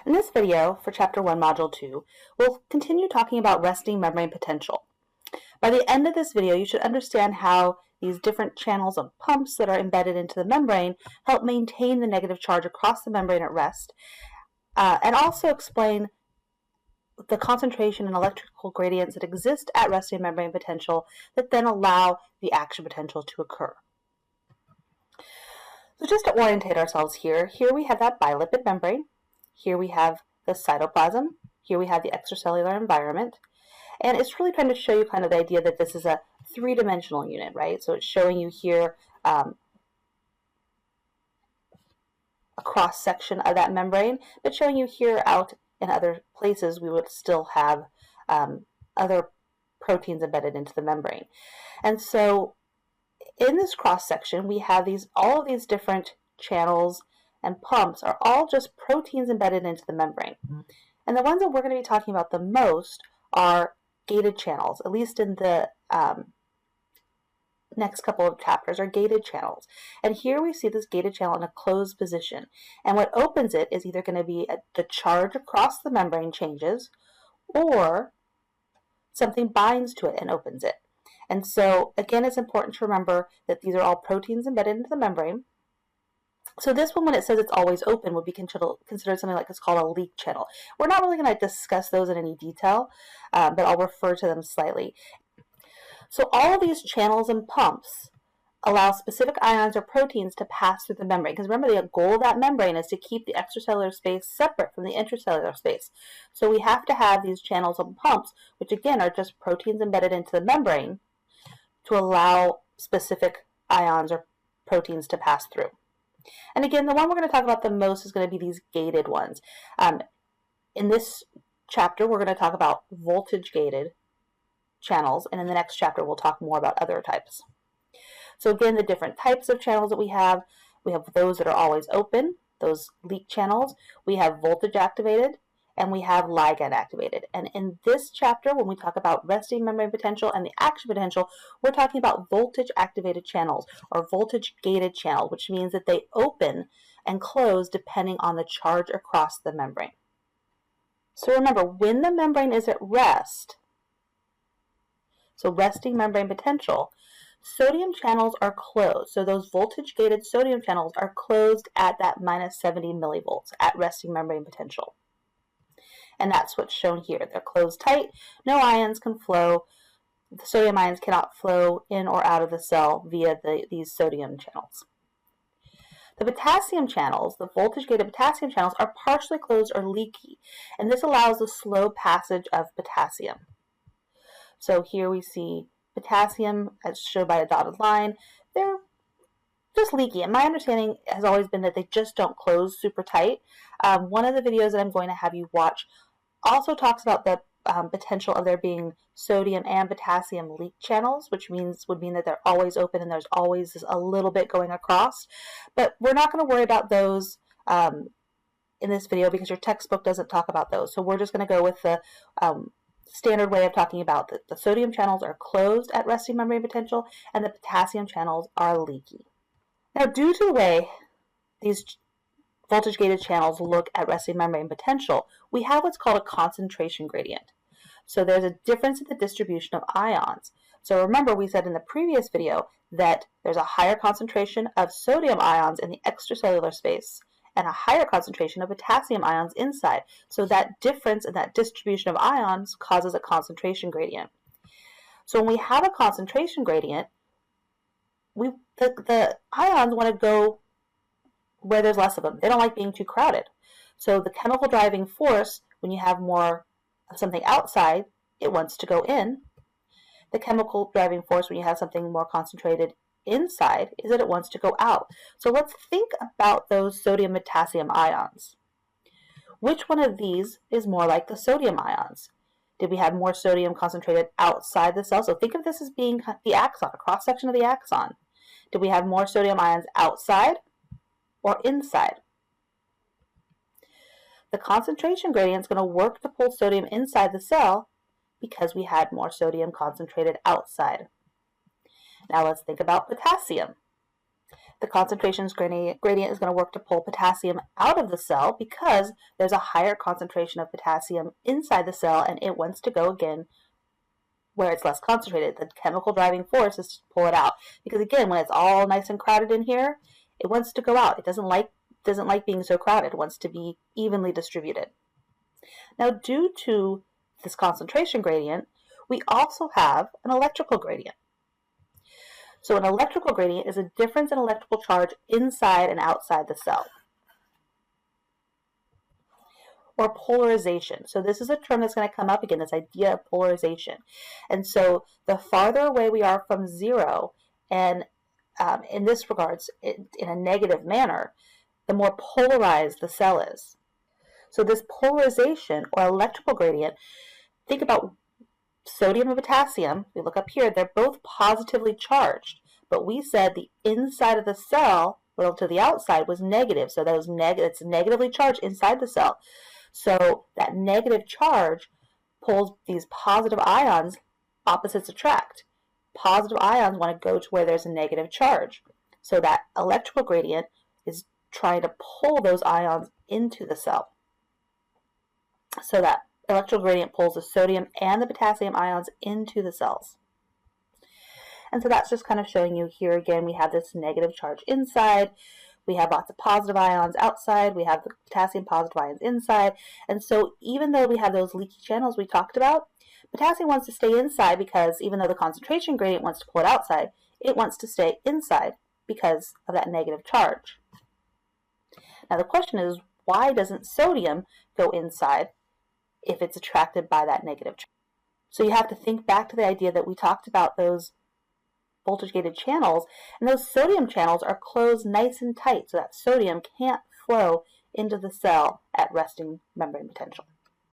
In this video, for Chapter 1, Module 2, we'll continue talking about resting membrane potential. By the end of this video, you should understand how these different channels of pumps that are embedded into the membrane help maintain the negative charge across the membrane at rest, and also explain the concentration and electrical gradients that exist at resting membrane potential that then allow the action potential to occur. So just to orientate ourselves here we have that bilipid membrane. Here we have the cytoplasm. Here we have the extracellular environment. And it's really trying to show you kind of the idea that this is a three-dimensional unit, right? So it's showing you here a cross-section of that membrane, but showing you here out in other places we would still have other proteins embedded into the membrane. And so in this cross-section, we have all of these different channels and pumps are all just proteins embedded into the membrane. And the ones that we're going to be talking about the most are gated channels, at least in the next couple of chapters, are gated channels. And here we see this gated channel in a closed position. And what opens it is either going to be the charge across the membrane changes, or something binds to it and opens it. And so, again, it's important to remember that these are all proteins embedded into the membrane. So this one, when it says it's always open, would be considered something like it's called a leak channel. We're not really going to discuss those in any detail, but I'll refer to them slightly. So all of these channels and pumps allow specific ions or proteins to pass through the membrane. Because remember, the goal of that membrane is to keep the extracellular space separate from the intracellular space. So we have to have these channels and pumps, which again are just proteins embedded into the membrane, to allow specific ions or proteins to pass through. And again, the one we're going to talk about the most is going to be these gated ones. In this chapter, we're going to talk about voltage-gated channels, and in the next chapter, we'll talk more about other types. So again, the different types of channels that we have those that are always open, those leak channels. We have voltage-activated, and we have ligand-activated. And in this chapter, when we talk about resting membrane potential and the action potential, we're talking about voltage-activated channels or voltage-gated channel, which means that they open and close depending on the charge across the membrane. So remember, when the membrane is at rest, so resting membrane potential, sodium channels are closed. So those voltage-gated sodium channels are closed at that minus 70 millivolts at resting membrane potential. And that's what's shown here. They're closed tight. No ions can flow. The sodium ions cannot flow in or out of the cell via these sodium channels. The potassium channels, the voltage-gated potassium channels, are partially closed or leaky, and this allows the slow passage of potassium. So here we see potassium, as shown by a dotted line. They're just leaky, and my understanding has always been that they just don't close super tight. One of the videos that I'm going to have you watch also talks about the potential of there being sodium and potassium leak channels, which would mean that they're always open and there's always a little bit going across. But we're not going to worry about those in this video because your textbook doesn't talk about those. So we're just going to go with the standard way of talking about that the sodium channels are closed at resting membrane potential and the potassium channels are leaky. Now, due to the way these voltage-gated channels look at resting membrane potential, we have what's called a concentration gradient. So there's a difference in the distribution of ions. So remember, we said in the previous video that there's a higher concentration of sodium ions in the extracellular space and a higher concentration of potassium ions inside. So that difference in that distribution of ions causes a concentration gradient. So when we have a concentration gradient, the ions want to go where there's less of them. They don't like being too crowded. So the chemical driving force, when you have more of something outside, it wants to go in. The chemical driving force, when you have something more concentrated inside, is that it wants to go out. So let's think about those sodium-potassium ions. Which one of these is more like the sodium ions? Did we have more sodium concentrated outside the cell? So think of this as being the axon, a cross-section of the axon. Did we have more sodium ions outside or inside? The concentration gradient is going to work to pull sodium inside the cell because we had more sodium concentrated outside. Now let's think about potassium. the concentrations gradient is going to work to pull potassium out of the cell because there's a higher concentration of potassium inside the cell and it wants to go again where it's less concentrated. The chemical driving force is to pull it out. Because again, when it's all nice and crowded in here, it wants to go out. It doesn't like being so crowded. It wants to be evenly distributed. Now, due to this concentration gradient, we also have an electrical gradient. So an electrical gradient is a difference in electrical charge inside and outside the cell. Or polarization. So this is a term that's going to come up again, this idea of polarization. And so the farther away we are from zero, and in this regards, in a negative manner, the more polarized the cell is. So this polarization or electrical gradient, think about sodium and potassium. We look up here, they're both positively charged, but we said the inside of the cell relative to the outside was negative. So that was it's negatively charged inside the cell. So that negative charge pulls these positive ions, opposites attract. Positive ions want to go to where there's a negative charge. So that electrical gradient is trying to pull those ions into the cell. So that electrical gradient pulls the sodium and the potassium ions into the cells. And so that's just kind of showing you here again, we have this negative charge inside, we have lots of positive ions outside, we have the potassium positive ions inside, and so even though we have those leaky channels we talked about, potassium wants to stay inside because even though the concentration gradient wants to pull it outside, it wants to stay inside because of that negative charge. Now the question is, why doesn't sodium go inside if it's attracted by that negative charge? So you have to think back to the idea that we talked about those voltage-gated channels, and those sodium channels are closed nice and tight so that sodium can't flow into the cell at resting membrane potential.